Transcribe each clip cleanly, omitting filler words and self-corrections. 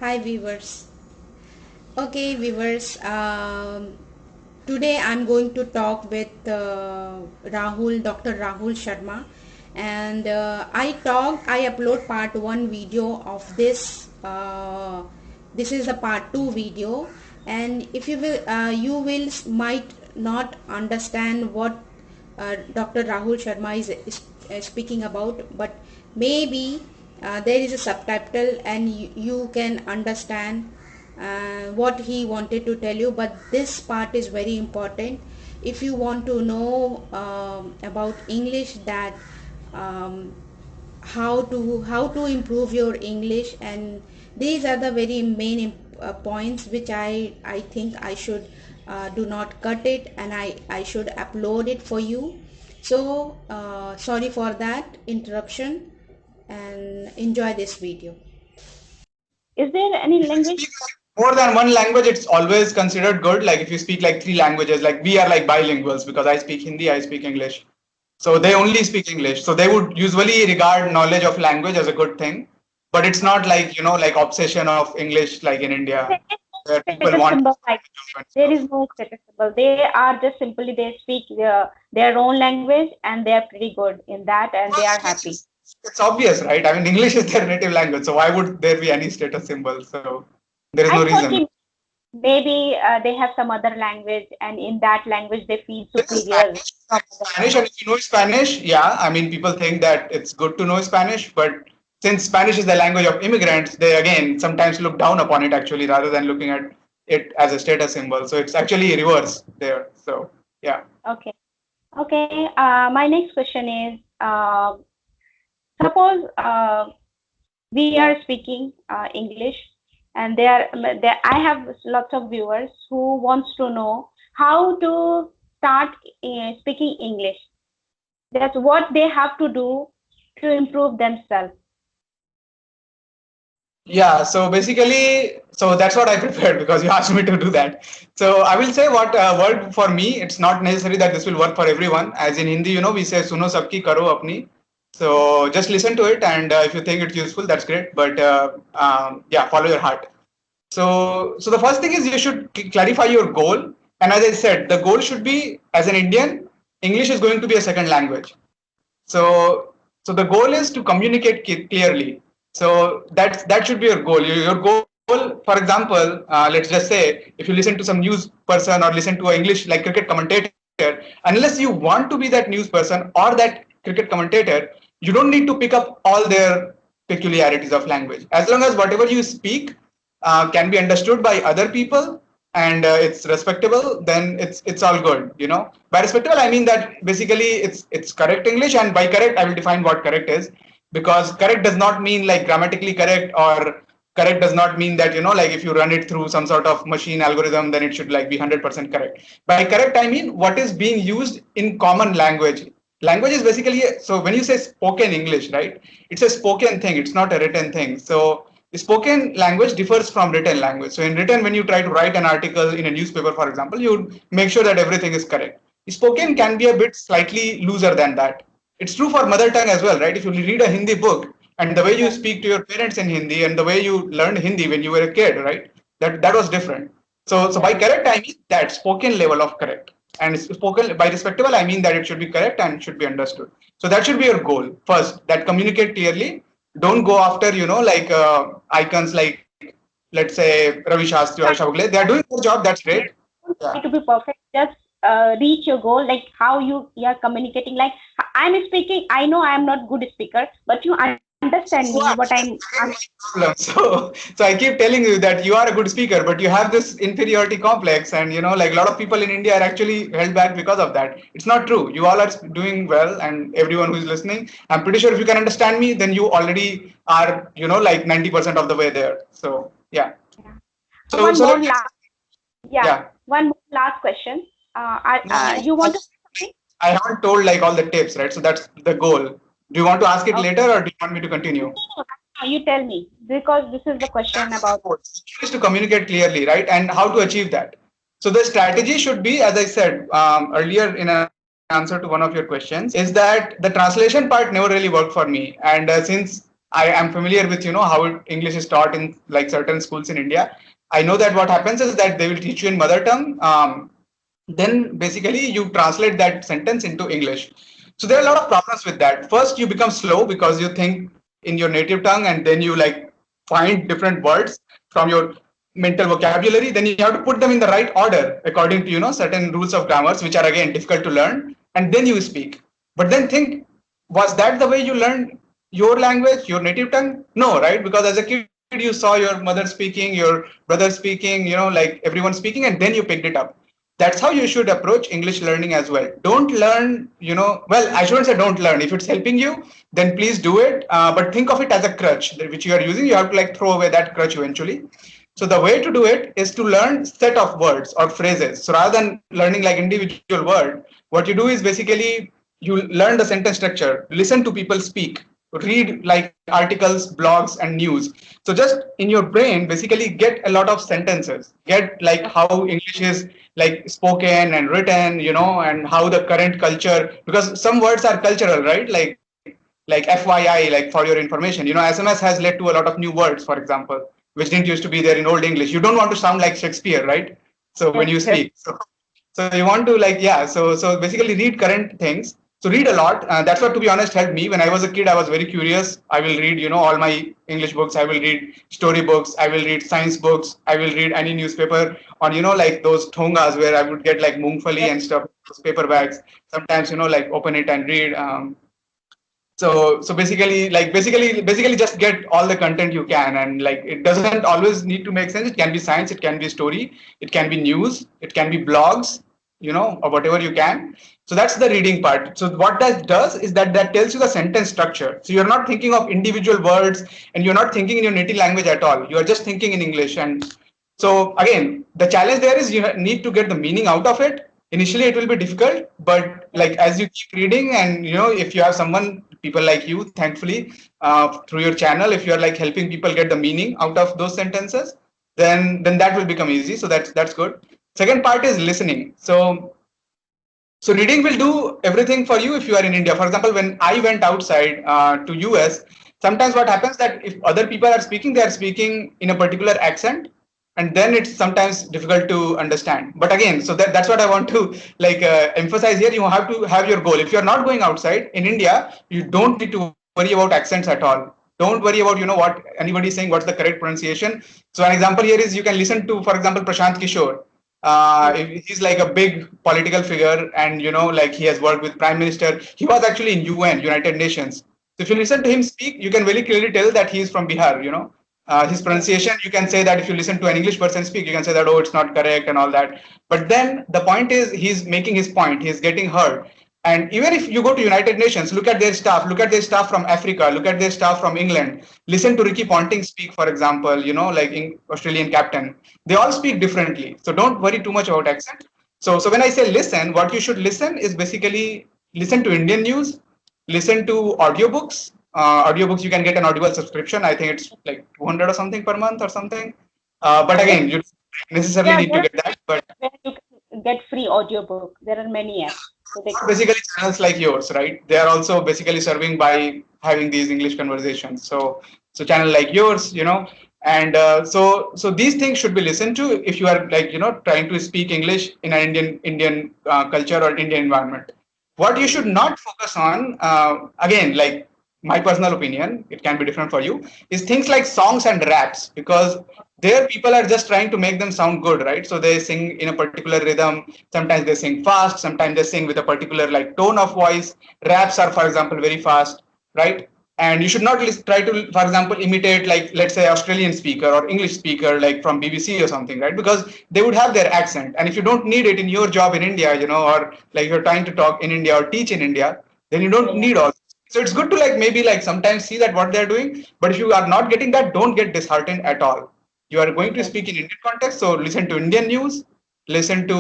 Hi viewers. Okay viewers, today I'm going to talk with Dr. Rahul Sharma, and I upload part 1 video of this. This is the part 2 video, and if you will might not understand what Dr. Rahul Sharma is speaking about, but maybe there is a subtitle and you can understand what he wanted to tell you. But this part is very important if you want to know about English, that um, how to improve your English, and these are the very main points which I think I should do not cut it, and I should upload it for you. So sorry for that interruption, and enjoy this video. Is there any If you language? speak more than one language, it's always considered good. Like if you speak like three languages, like we are like bilinguals because I speak Hindi, I speak English. So they only speak English. So they would usually regard knowledge of language as a good thing. But it's not like, like obsession of English like in There India, is where no people status want symbol like and there stuff. is no status symbol. They are just simply they speak their own language and they are pretty good in that and they Well, are English happy. is, it's obvious, right? I mean, English is their native language. So why would there be any status symbol? So there is I no thought reason. maybe they have some other language and in that language they feel There's superior from other Spanish, and language. if you know Spanish, yeah, I mean, people think that it's good to know Spanish, but since Spanish is the language of immigrants, they again sometimes look down upon it actually rather than looking at it as a status symbol. So it's actually reverse there. So yeah. Okay. Okay. My next question is suppose we are speaking English, and I have lots of viewers who wants to know how to start speaking English. That's what they have to do to improve themselves. Yeah, so basically, so that's what I prepared because you asked me to do that. So I will say what worked for me. It's not necessary that this will work for everyone. As in Hindi, we say "suno sabki karo apni." So just listen to it, and if you think it's useful, that's great. But yeah, follow your heart. So the first thing is you should clarify your goal. And as I said, the goal should be, as an Indian, English is going to be a second language. So the goal is to communicate clearly. So that should be your goal. Your goal, for example, let's just say if you listen to some news person or listen to an English like cricket commentator, unless you want to be that news person or that cricket commentator, you don't need to pick up all their peculiarities of language. As long as whatever you speak can be understood by other people and it's respectable, then it's all good. By respectable, I mean that basically it's correct English, and by correct, I will define what correct is, because correct does not mean like grammatically correct, or correct does not mean that like if you run it through some sort of machine algorithm, then it should like be 100% correct. By correct, I mean what is being used in common language. Language is basically, so when you say spoken English, right, it's a spoken thing, it's not a written thing. So spoken language differs from written language. So in written, when you try to write an article in a newspaper, for example, you make sure that everything is correct. Spoken can be a bit slightly looser than that. It's true for mother tongue as well, right? If you read a Hindi book and the way you Right. speak to your parents in Hindi and the way you learned Hindi when you were a kid, right? That was different. So by Yeah. correct, I mean that spoken level of correct. And spoken by respectable, I mean that it should be correct and should be understood. So that should be your goal first. That communicate clearly. Don't go after like icons like, let's say, Ravi Shastri or Asha Bhogale. They are doing their job. That's Yes. great. Don't Yeah. try to be perfect. Just reach your goal, like how you are communicating. Like I'm speaking, I know I am not good speaker, but you understand me. What I'm. That's again my problem. So I keep telling you that you are a good speaker, but you have this inferiority complex, and like a lot of people in India are actually held back because of that. It's not true. You all are doing well, and everyone who is listening, I'm pretty sure if you can understand me, then you already are, like 90% of the way there. So yeah. Yeah. So One so more let me, last. Yeah. yeah. One more last question. No, You want to say something? I haven't told like all the tips, right? So that's the goal. Do you want to ask it Okay. later, or do you want me to No, continue? no, no, you tell me because this is the question That's about. the goal. Is to communicate clearly, right? And how to achieve that. So the strategy should be, as I said earlier in an answer to one of your questions, is that the translation part never really worked for me. And since I am familiar with, how English is taught in like certain schools in India. I know that what happens is that they will teach you in mother tongue. Then basically you translate that sentence into English. So there are a lot of problems with that. First, you become slow because you think in your native tongue, and then you like find different words from your mental vocabulary. Then you have to put them in the right order according to certain rules of grammars, which are again difficult to learn, and then you speak. But then think, was that the way you learned your language, your native tongue? No, right? Because as a kid, you saw your mother speaking, your brother speaking, like everyone speaking, and then you picked it up. That's how you should approach English learning as well. Don't learn, well, I shouldn't say don't learn. If it's helping you, then please do it. But think of it as a crutch which you are using. You have to like throw away that crutch eventually. So the way to do it is to learn set of words or phrases. So rather than learning like individual word, what you do is basically you learn the sentence structure, listen to people speak, read like articles, blogs, and news. So just in your brain, basically get a lot of sentences, get like how English is like spoken and written, and how the current culture, because some words are cultural, right? Like FYI, like for your information, SMS has led to a lot of new words, for example, which didn't used to be there in old English. You don't want to sound like Shakespeare, right? So when you Yes. speak, so you want to like, yeah, so basically read current things. So read a lot. That's what, to be honest, helped me when I was a kid. I was very curious. I will read all my English books. I will read story books. I will read science books. I will read any newspaper on like those thongas where I would get like mungfali and stuff, those paper bags. Sometimes like open it and read. So basically just get all the content you can, and like it doesn't always need to make sense. It can be science, it can be story, it can be news, it can be blogs, or whatever you can. So that's the reading part. So what that does is that tells you the sentence structure. So you're not thinking of individual words, and you're not thinking in your native language at all. You are just thinking in English. And so again, the challenge there is you need to get the meaning out of it. Initially it will be difficult, but like as you keep reading, and if you have someone, people like you, thankfully, through your channel, if you're like helping people get the meaning out of those sentences, then that will become easy. So that's good. Second part is listening. So reading will do everything for you if you are in India. For example, when I went outside to US, sometimes what happens that if other people are speaking, they are speaking in a particular accent, and then it's sometimes difficult to understand. But again, so that's what I want to like emphasize here. You have to have your goal. If you're not going outside in India, you don't need to worry about accents at all. Don't worry about what anybody is saying, what's the correct pronunciation. So an example here is you can listen to, for example, Prashant Kishore. He's like a big political figure, and like he has worked with prime minister. He was actually in UN, United Nations. So if you listen to him speak, you can very clearly tell that he is from Bihar. His pronunciation, you can say that if you listen to an English person speak, you can say that, oh, it's not correct and all that. But then the point is he's making his point, he's getting heard. And even if you go to United Nations, look at their staff from Africa, look at their staff from England, listen to Ricky Ponting speak, for example, like in Australian captain. They all speak differently. So don't worry too much about accent. So when I say listen, what you should listen is basically listen to Indian news, listen to audiobooks. Audiobooks, you can get an Audible subscription. I think it's like 200 or something per month or something. But again, you don't necessarily need to get that. But where you can get free audiobook. There are many apps. So they basically channels like yours, right? They are also basically serving by having these English conversations. So channel like yours, and so these things should be listened to if you are like trying to speak English in an Indian culture or Indian environment. What you should not focus on, again, like my personal opinion, it can be different for you, is things like songs and raps, because there people are just trying to make them sound good, right? So they sing in a particular rhythm. Sometimes they sing fast, sometimes they sing with a particular like tone of voice. Raps are, for example, very fast, right? And you should not try to, for example, imitate like, let's say, Australian speaker or English speaker like from BBC or something, right? Because they would have their accent, and if you don't need it in your job in India, or like you're trying to talk in India or teach in India, then you don't need all. So it's good to like maybe like sometimes see that what they're doing, but if you are not getting that, don't get disheartened at all. You are going to speak in Indian context, so listen to Indian news, listen to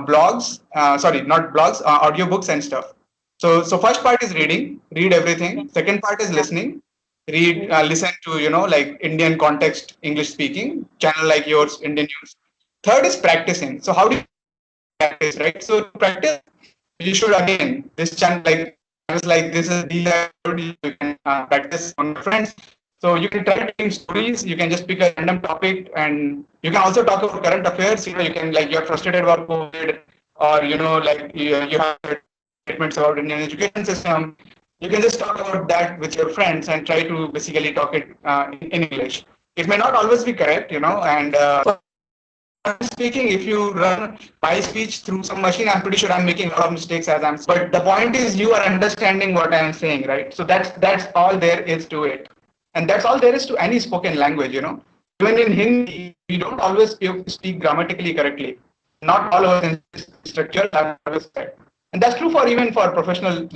blogs, sorry, not blogs, audiobooks and stuff. So first part is reading, read everything. Second part is listening, listen to like Indian context English speaking channel like yours, Indian news. Third is practicing. So how do you practice, right? So to practice, you should again this channel like was like, these are good, you can practice on your friends. So you can try telling stories. You can just pick a random topic, and you can also talk about current affairs. You can, like, you're frustrated about COVID, or like you have statements about Indian education system. You can just talk about that with your friends and try to basically talk it in English. It may not always be correct, and speaking, if you run my speech through some machine, I'm pretty sure I'm making a lot of mistakes as I'm. But the point is, you are understanding what I'm saying, right? So that's all there is to it, and that's all there is to any spoken language. Even in Hindi, we don't always speak grammatically correctly. Not all of us in structure are always correct. And that's true for even for professional,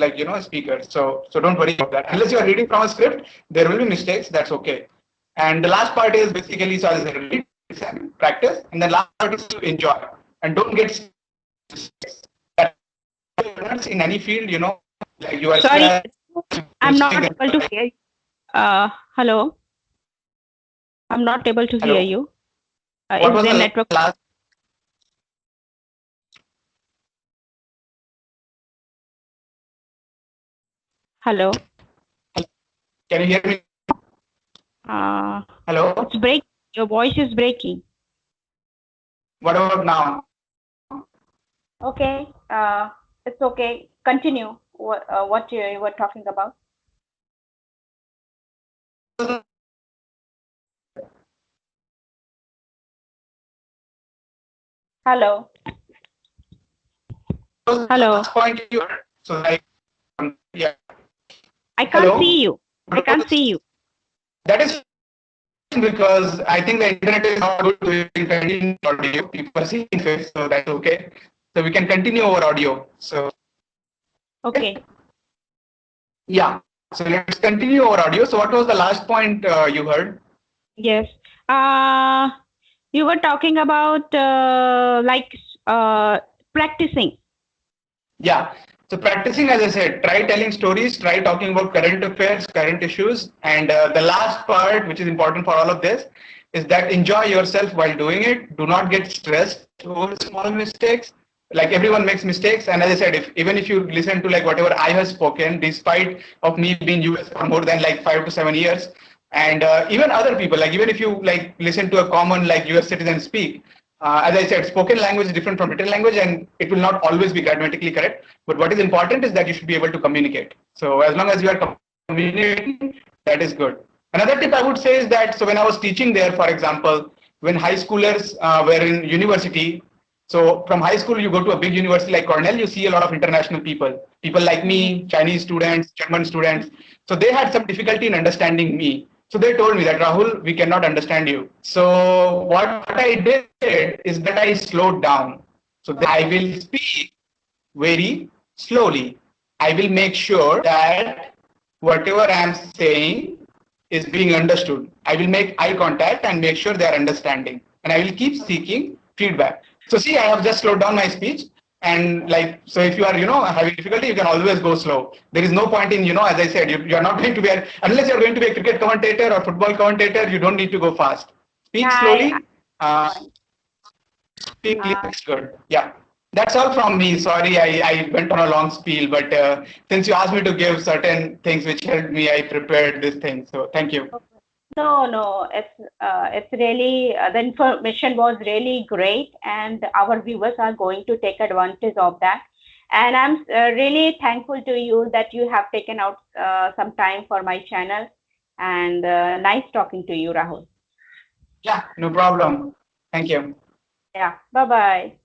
speakers. So don't worry about that. Unless you are reading from a script, there will be mistakes. That's okay. And the last part is basically, so as I read, practice, and the last part is to enjoy and don't get in any field. Like you are. Sorry, I'm not able to hear you. Hello. I'm not able to hear you. What was the network? Last? Hello. Can you hear me? Hello. It's break. Your voice is breaking. What about now? Okay. It's okay. Continue. What you were talking about? Hello. Hello. Point you. So yeah. I can't see you. I can't see you. That is because I think the internet is not good to continue audio. People are seeing face, so that's okay. So we can continue our audio. So okay. Yeah. So let's continue our audio. So what was the last point you heard? Yes. You were talking about practicing. Yeah. So practicing, as I said, try telling stories, try talking about current affairs, current issues. And the last part, which is important for all of this, is that enjoy yourself while doing it. Do not get stressed over small mistakes. Like everyone makes mistakes. And as I said, even if you listen to like whatever I have spoken, despite of me being US for more than like 5 to 7 years, and even other people, like even if you like listen to a common like US citizen speak, as I said, spoken language is different from written language, and it will not always be grammatically correct. But what is important is that you should be able to communicate. So as long as you are communicating, that is good. Another tip I would say is that, so when I was teaching there, for example, when high schoolers were in university, so from high school, you go to a big university like Cornell, you see a lot of international people like me, Chinese students, German students. So they had some difficulty in understanding me. So they told me that, Rahul, we cannot understand you. So what I did is that I slowed down. So I will speak very slowly. I will make sure that whatever I am saying is being understood. I will make eye contact and make sure they are understanding. And I will keep seeking feedback. So see, I have just slowed down my speech. And like, so if you are, having difficulty, you can always go slow. There is no point in, as I said, you're not going to be, unless you're going to be a cricket commentator or football commentator, you don't need to go fast. Speak slowly. Speak good. Yeah. That's all from me. Sorry, I went on a long spiel, but since you asked me to give certain things which helped me, I prepared this thing. So thank you. No, it's really, the information was really great, and our viewers are going to take advantage of that. And I'm really thankful to you that you have taken out some time for my channel, and nice talking to you, Rahul. Yeah, no problem. Thank you. Yeah, bye-bye.